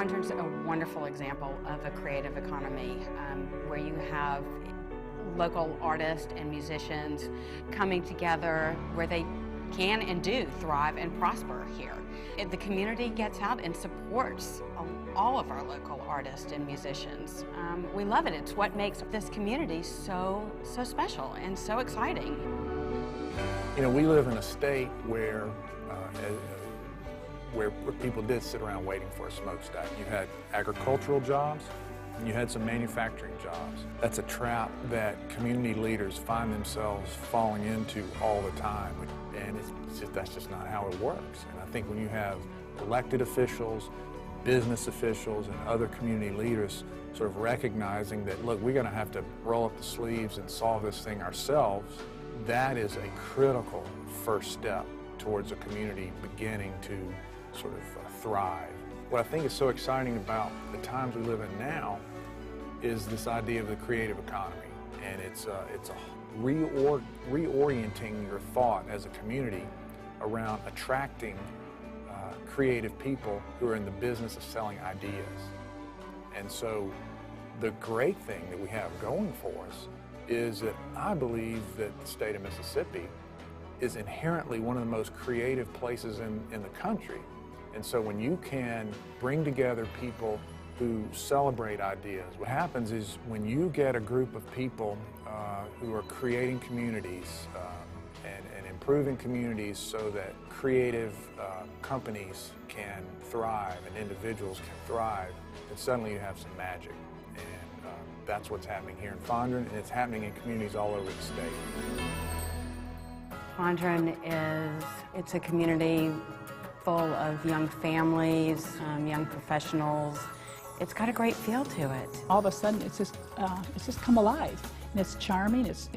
Fondren's a wonderful example of a creative economy where you have local artists and musicians coming together where they can and do thrive and prosper here. The community gets out and supports all of our local artists and musicians. We love it. It's what makes this community so special and so exciting. You know, we live in a state where people did sit around waiting for a smokestack. You had agricultural jobs, and you had some manufacturing jobs. That's a trap that community leaders find themselves falling into all the time, and that's just not how it works. And I think when you have elected officials, business officials, and other community leaders sort of recognizing that, look, we're going to have to roll up the sleeves and solve this thing ourselves, that is a critical first step towards a community beginning to sort of thrive. What I think is so exciting about the times we live in now is this idea of the creative economy, and it's reorienting your thought as a community around attracting creative people who are in the business of selling ideas. And so the great thing that we have going for us is that I believe that the state of Mississippi is inherently one of the most creative places in the country. And so when you can bring together people who celebrate ideas, what happens is when you get a group of people who are creating communities and improving communities so that creative companies can thrive and individuals can thrive, then suddenly you have some magic. And that's what's happening here in Fondren, and it's happening in communities all over the state. Fondren it's a community full of young families, young professionals. It's got a great feel to it. All of a sudden, it's just come alive, and it's charming. It's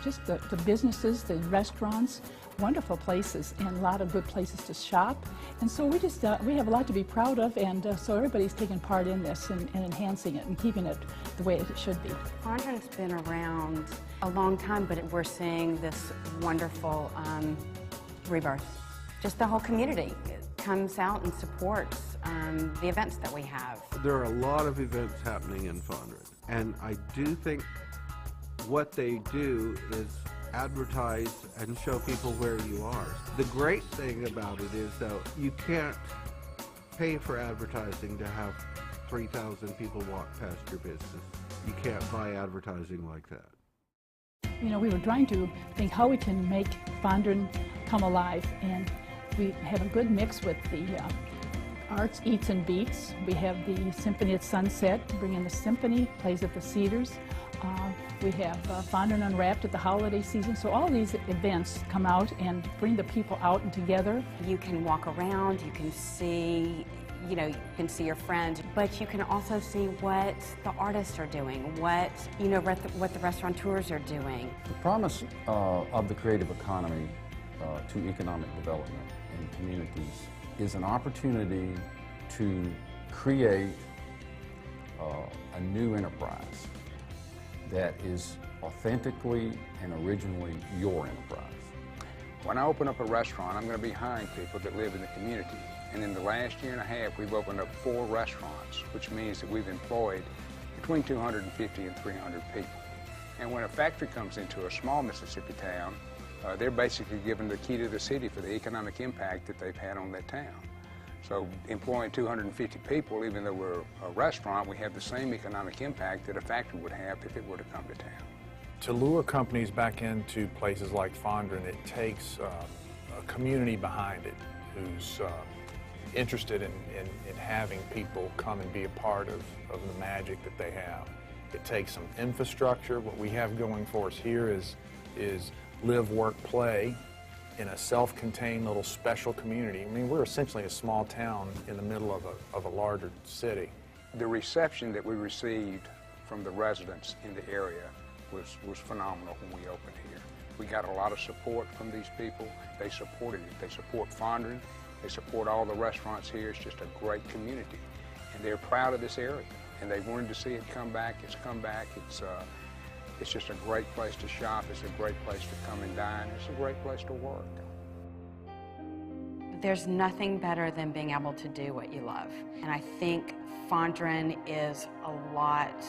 just the businesses, the restaurants, wonderful places, and a lot of good places to shop. And so we have a lot to be proud of, and so everybody's taking part in this and enhancing it and keeping it the way it should be. Fondren's been around a long time, but we're seeing this wonderful rebirth. Just the whole community comes out and supports the events that we have. There are a lot of events happening in Fondren, and I do think what they do is advertise and show people where you are. The great thing about it is, though, you can't pay for advertising to have 3,000 people walk past your business. You can't buy advertising like that. You know, we were trying to think how we can make Fondren come alive, and we have a good mix with the arts, eats, and beats. We have the Symphony at Sunset, bringing the symphony, plays at the Cedars. We have Fondren Unwrapped at the holiday season. So all these events come out and bring the people out and together. You can walk around, you can see, you can see your friends, but you can also see what the artists are doing, what the restaurateurs are doing. The promise of the creative economy to economic development in communities is an opportunity to create a new enterprise that is authentically and originally your enterprise. When I open up a restaurant, I'm going to be hiring people that live in the community. And in the last year and a half, we've opened up 4 restaurants, which means that we've employed between 250 and 300 people. And when a factory comes into a small Mississippi town, they're basically given the key to the city for the economic impact that they've had on that town. So employing 250 people, even though we're a restaurant, we have the same economic impact that a factory would have if it were to come to town. To lure companies back into places like Fondren, it takes a community behind it who's interested in having people come and be a part of the magic that they have. It takes some infrastructure. What we have going for us here is live, work, play in a self-contained little special community. I mean, we're essentially a small town in the middle of a larger city. The reception that we received from the residents in the area was phenomenal when we opened here. We got a lot of support from these people. They supported it. They support Fondren. They support all the restaurants here. It's just a great community. And they're proud of this area. And they wanted to see it come back. It's come back. It's just a great place to shop. It's a great place to come and dine. It's a great place to work. There's nothing better than being able to do what you love. And I think Fondren is a lot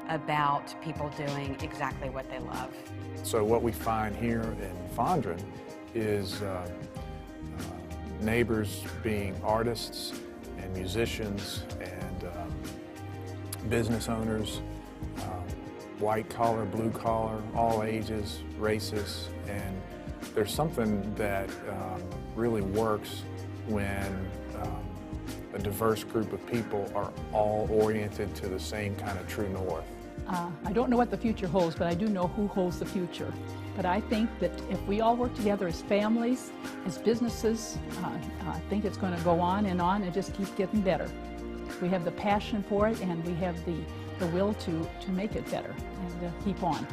about people doing exactly what they love. So what we find here in Fondren is neighbors being artists and musicians and business owners, white collar, blue collar, all ages, races, and there's something that really works when a diverse group of people are all oriented to the same kind of true north. I don't know what the future holds, but I do know who holds the future. But I think that if we all work together as families, as businesses, I think it's going to go on and just keep getting better. We have the passion for it, and we have the will to make it better and keep on.